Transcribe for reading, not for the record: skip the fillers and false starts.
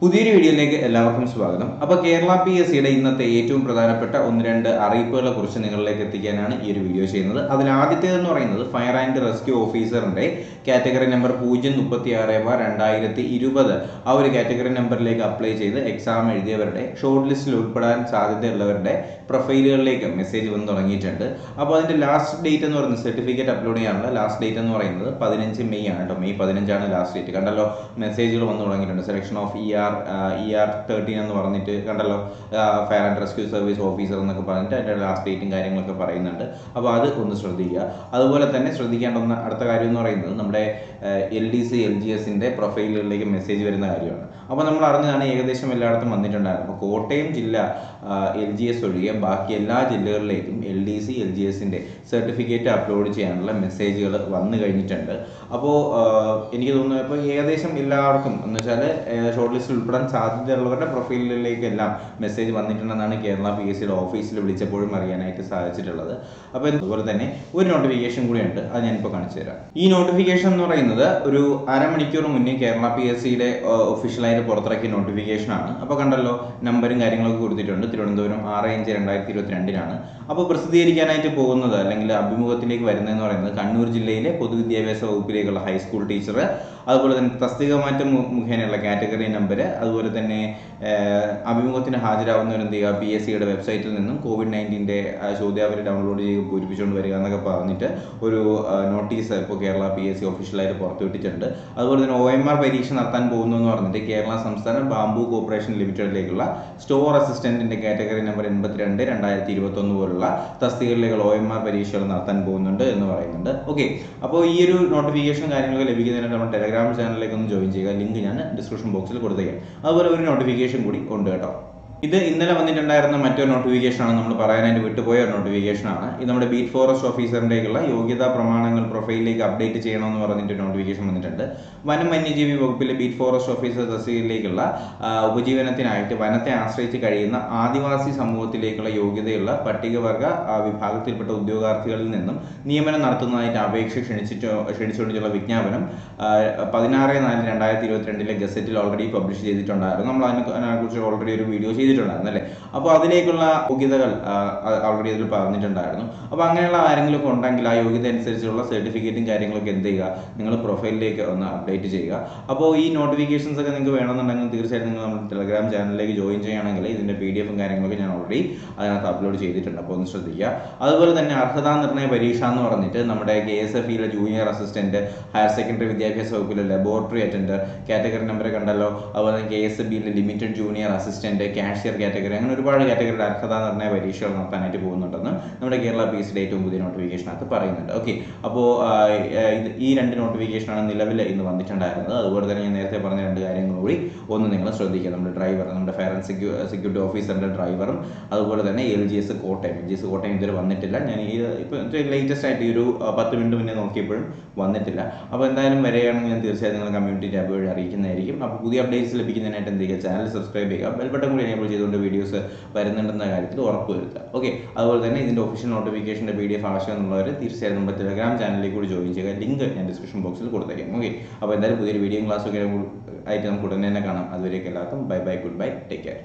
പുതിയൊരു വീഡിയോയിലേക്ക് എല്ലാവർക്കും സ്വാഗതം. അപ്പോൾ കേരള PSCയുടെ ഇന്നത്തെ ഏറ്റവും പ്രധാനപ്പെട്ട ഒന്ന് രണ്ട് അറിയിപ്പുകളെ കുറിച്ച് നിങ്ങളിലേക്ക് എത്തിക്കാനാണ് ഈ ഒരു വീഡിയോ ചെയ്യുന്നത്. അതിൽ ആദ്യത്തേതെന്ന് പറയുന്നത് ഫയർ ആൻഡ് റെസ്ക്യൂ ഓഫീസറിന്റെ കാറ്റഗറി നമ്പർ 036/2020 ആ ഒരു കാറ്റഗറി നമ്പറിലേക്ക് അപ്ലൈ ചെയ്ത് എക്സാം എഴുതിയവരുടെ ഷോർട്ട് ലിസ്റ്റിൽ ഉൾപ്പെടാൻ സാധ്യതയുള്ളവരുടെ പ്രൊഫൈലുകളിലേക്ക് മെസ്സേജ് വന്ന് തുടങ്ങിയിട്ടുണ്ട്. അപ്പോൾ അതിന്റെ ലാസ്റ്റ് ഡേറ്റ് എന്ന് പറയുന്നത് സർട്ടിഫിക്കറ്റ് അപ്ലോഡ് ചെയ്യാനുള്ള ലാസ്റ്റ് ഡേറ്റ് എന്ന് പറയുന്നത് 15 മെയ് ആണ് കേട്ടോ. May 15 last date. കണ്ടല്ലോ, മെസ്സേജുകൾ വന്ന് തുടങ്ങിയിട്ടുണ്ട്. സെലക്ഷൻ ഓഫ് ER13 എന്ന് പറഞ്ഞിട്ട് കണ്ടല്ലോ, fire and rescue service officer എന്നൊക്കെ പറഞ്ഞിട്ട് അതിൻ്റെ ലാസ്റ്റ് ഡേറ്റും കാര്യങ്ങളൊക്കെ പറയുന്നുണ്ട്. അപ്പോൾ അത് ഒന്ന് ശ്രദ്ധിക്കുക. അതുപോലെ തന്നെ ശ്രദ്ധിക്കേണ്ട അടുത്ത കാര്യം എന്ന് പറയുന്നത് നമ്മുടെ LDC LGSന്റെ പ്രൊഫൈലുകളിലേക്ക് മെസ്സേജ് വരുന്ന കാര്യമാണ്. അപ്പോൾ നമ്മൾ അറിഞ്ഞതാണ് ഏകദേശം എല്ലായിടത്തും വന്നിട്ടുണ്ടായിരുന്നു. അപ്പോൾ കോട്ടയം ജില്ല LGS ഒഴികെ ബാക്കി എല്ലാ ജില്ലകളിലേക്കും LDC LGSന്റെ സർട്ടിഫിക്കറ്റ് അപ്ലോഡ് ചെയ്യാനുള്ള മെസ്സേജുകൾ വന്നു കഴിഞ്ഞിട്ടുണ്ട്. അപ്പോൾ എനിക്ക് തോന്നുന്നു ഇപ്പോൾ ഏകദേശം എല്ലാവർക്കും എന്ന് വെച്ചാൽ ഷോർട്ട് ലിസ്റ്റിൽ ഉൾപ്പെടാൻ സാധ്യതയുള്ളവരുടെ പ്രൊഫൈലിലേക്ക് എല്ലാം മെസ്സേജ് വന്നിട്ടുണ്ടെന്നാണ് കേരള PSCയുടെ ഓഫീസിൽ വിളിച്ചപ്പോഴും അറിയാനായിട്ട് സാധിച്ചിട്ടുള്ളത്. അപ്പോൾ അതുപോലെ തന്നെ ഒരു നോട്ടിഫിക്കേഷൻ കൂടിയുണ്ട്, അത് ഞാനിപ്പോൾ കാണിച്ചു തരാം. ഈ നോട്ടിഫിക്കേഷൻ എന്ന് പറയുന്നത് ഒരു അരമണിക്കൂർ മുന്നേ കേരള PSCയുടെ ഒഫീഷ്യലായിട്ട് പുറത്തിറക്കിയ നോട്ടിഫിക്കേഷനാണ്. അപ്പോൾ കണ്ടല്ലോ, നമ്പറും കാര്യങ്ങളൊക്കെ കൊടുത്തിട്ടുണ്ട്. തിരുവനന്തപുരം 6/5/2022 അപ്പോൾ പ്രസിദ്ധീകരിക്കാനായിട്ട് പോകുന്നത് അല്ലെങ്കിൽ അഭിമുഖത്തിലേക്ക് വരുന്നതെന്ന് പറയുന്നത് കണ്ണൂർ ജില്ലയിലെ പൊതുവിദ്യാഭ്യാസ വകുപ്പിലേക്കുള്ള ഹൈസ്കൂൾ ടീച്ചർ, അതുപോലെ തന്നെ തസ്തിക മാറ്റം മുഖേനയുള്ള കാറ്റഗറി നമ്പർ, അതുപോലെ തന്നെ അഭിമുഖത്തിന് ഹാജരാകുന്നവർ എന്ത് ചെയ്യുക, PSCയുടെ വെബ്സൈറ്റിൽ നിന്നും COVID-19 ചോദ്യാവലി ഡൗൺലോഡ് ചെയ്ത് പൂരിപ്പിച്ചുകൊണ്ട് വരിക എന്നൊക്കെ പറഞ്ഞിട്ട് ഒരു നോട്ടീസ് ഇപ്പോൾ കേരള PSC ഒഫീഷ്യലായിട്ട് പുറത്തുവിട്ടിട്ടുണ്ട്. അതുപോലെ തന്നെ OMR പരീക്ഷ നടത്താൻ പോകുന്നു എന്ന് പറഞ്ഞിട്ട് കേരള സംസ്ഥാന ബാംബു കോർപ്പറേഷൻ ലിമിറ്റഡിലേക്കുള്ള സ്റ്റോർ അസിസ്റ്റന്റിന്റെ കാറ്റഗറി നമ്പർ 82/2021 പോലുള്ള തസ്തികകളിലേക്കുള്ള OMR പരീക്ഷകൾ നടത്താൻ പോകുന്നുണ്ട് എന്ന് പറയുന്നുണ്ട്. ഓക്കെ, അപ്പോൾ ഈ ഒരു നോട്ടിഫിക്കേഷൻ കാര്യങ്ങളൊക്കെ ലഭിക്കുന്നതിനായിട്ട് നമ്മൾ ടെലഗ്രാം ചാനലിലേക്ക് ഒന്ന് ജോയിൻ ചെയ്യുക. ലിങ്ക് ഞാൻ ഡിസ്ക്രിപ്ഷൻ ബോക്സിൽ കൊടുത്തേക്കാം. അതുപോലെ ഒരു നോട്ടിഫിക്കേഷൻ കൂടി ഉണ്ട് കേട്ടോ. ഇത് ഇന്നലെ വന്നിട്ടുണ്ടായിരുന്ന മറ്റൊരു നോട്ടിഫിക്കേഷനാണ്, നമ്മൾ പറയാനായിട്ട് വിട്ടുപോയ ഒരു നോട്ടിഫിക്കേഷനാണ്. ഇത് നമ്മുടെ ബീറ്റ് ഫോറസ്റ്റ് ഓഫീസറിൻ്റെയുള്ള യോഗ്യതാ പ്രമാണങ്ങൾ പ്രൊഫൈലിലേക്ക് അപ്ഡേറ്റ് ചെയ്യണമെന്ന് പറഞ്ഞിട്ട് നോട്ടിഫിക്കേഷൻ വന്നിട്ടുണ്ട്. വനം വന്യജീവി വകുപ്പിലെ ബീറ്റ് ഫോറസ്റ്റ് ഓഫീസർ തസ്തികയിലേക്കുള്ള ഉപജീവനത്തിനായിട്ട് വനത്തെ ആശ്രയിച്ച് കഴിയുന്ന ആദിവാസി സമൂഹത്തിലേക്കുള്ള യോഗ്യതയുള്ള പട്ടികവർഗ വിഭാഗത്തിൽപ്പെട്ട ഉദ്യോഗാർത്ഥികളിൽ നിന്നും നിയമനം നടത്തുന്നതായിട്ട് അപേക്ഷ ക്ഷണിച്ചുകൊണ്ടുള്ള വിജ്ഞാപനം 16/4/2022 ഗസറ്റിൽ ഓൾറെഡി പബ്ലിഷ് ചെയ്തിട്ടുണ്ടായിരുന്നു. നമ്മൾ അതിനെക്കുറിച്ച് ഓൾറെഡി ഒരു വീഡിയോ ചെയ്തിട്ടുണ്ടായിരുന്നു അല്ലേ. അപ്പോൾ അതിലേക്കുള്ള യോഗ്യതകൾ ഓൾറെഡി അതിൽ പറഞ്ഞിട്ടുണ്ടായിരുന്നു. അപ്പോൾ അങ്ങനെയുള്ള ആരെങ്കിലും ഒക്കെ ഉണ്ടെങ്കിൽ ആ യോഗ്യത അനുസരിച്ചുള്ള സർട്ടിഫിക്കറ്റും കാര്യങ്ങളൊക്കെ എന്ത് ചെയ്യുക, നിങ്ങൾ പ്രൊഫൈലിലേക്ക് ഒന്ന് അപ്ഡേറ്റ് ചെയ്യുക. അപ്പോൾ ഈ നോട്ടിഫിക്കേഷൻസ് ഒക്കെ നിങ്ങൾക്ക് വേണമെന്നുണ്ടെങ്കിൽ തീർച്ചയായിട്ടും നിങ്ങൾ നമ്മുടെ ടെലഗ്രാം ചാനലിലേക്ക് ജോയിൻ ചെയ്യുകയാണെങ്കിൽ ഇതിൻ്റെ PDF കാര്യങ്ങളൊക്കെ ഞാൻ ഓൾറെഡി അതിനകത്ത് അപ്ലോഡ് ചെയ്തിട്ടുണ്ട്. അപ്പോൾ ഒന്ന് ശ്രദ്ധിക്കുക. അതുപോലെ തന്നെ അർഹതാ നിർണയ പരീക്ഷ എന്ന് പറഞ്ഞിട്ട് നമ്മുടെ KSFEയിലെ ജൂനിയർ അസിസ്റ്റന്റ്, ഹയർ സെക്കൻഡറി വിദ്യാഭ്യാസ വകുപ്പിലെ ലബോറട്ടറി അറ്റൻഡർ കാറ്റഗറി നമ്പർ കണ്ടല്ലോ. അതുപോലെ KSBയിലെ limited junior assistant, cashier category, അങ്ങനെ ഒരുപാട് കാറ്റഗറിയുടെ അർഹതാ നിർണയ പരീക്ഷകൾ നടത്താനായിട്ട് പോകുന്നുണ്ടെന്ന് നമ്മുടെ കേരള PSCയുടെ ഏറ്റവും പുതിയ നോട്ടിഫിക്കേഷനകത്ത് പറയുന്നുണ്ട്. ഓക്കെ, അപ്പോൾ ഈ രണ്ട് നോട്ടിഫിക്കേഷനാണ് നിലവിൽ ഇന്ന് വന്നിട്ടുണ്ടായിരുന്നത്. അതുപോലെ തന്നെ ഞാൻ നേരത്തെ പറഞ്ഞ രണ്ട് കാര്യങ്ങൾ കൂടി ഒന്ന് നിങ്ങൾ ശ്രദ്ധിക്കുക. നമ്മുടെ ഡ്രൈവർ, നമ്മുടെ ഫയർ ആൻഡ് സെക്യൂരിറ്റി ഓഫീസറിന്റെ ഡ്രൈവറും, അതുപോലെ തന്നെ LGS കോട്ടയം ഇതുവരെ വന്നിട്ടില്ല. ഞാൻ ഈ ഇപ്പോൾ ലേറ്റസ്റ്റ് ആയിട്ട് ഈ ഒരു 10 മിനിറ്റ് മുന്നേ നോക്കിയപ്പോഴും വന്നിട്ടില്ല. അപ്പോൾ എന്തായാലും വരികയാണെങ്കിൽ ഞാൻ തീർച്ചയായും നിങ്ങൾ കമ്മ്യൂണിറ്റി ടാബ് വഴി അറിയിക്കുന്നതായിരിക്കും. അപ്പോൾ പുതിയ അപ്ഡേറ്റ്സ് ലഭിക്കുന്നതിനായിട്ട് എന്ത് ചെയ്യുക, ചാനൽ സബ്സ്ക്രൈബ് ചെയ്യുക, ബെൽ ബട്ടൺ കൂടി എനേബിൾ ചെയ്തുകൊണ്ട് വീഡിയോസ് വരുന്നുണ്ടെന്ന കാര്യത്തിൽ ഉറപ്പുവരുത്തുക. ഓക്കെ, അതുപോലെ തന്നെ ഇതിൻ്റെ ഒഫീഷ്യൽ നോട്ടിഫിക്കേഷൻ്റെ PDF ആവശ്യമെന്നുള്ളവർ തീർച്ചയായും നമ്മുടെ ടെലഗ്രാം ചാനലിലേക്ക് കൂടി ജോയിൻ ചെയ്യുക. ലിങ്ക് ഞാൻ ഡിസ്ക്രിപ്ഷൻ ബോക്സിൽ കൊടുത്തേക്കാം. ഓക്കെ, അപ്പോൾ എന്തായാലും പുതിയൊരു വീഡിയോയും ക്ലാസ്സൊക്കെ ആയിട്ട് നമുക്ക് ഉടനെ തന്നെ കാണാം. അതുവരേക്കും എല്ലാവർക്കും bye bye, good bye, take care.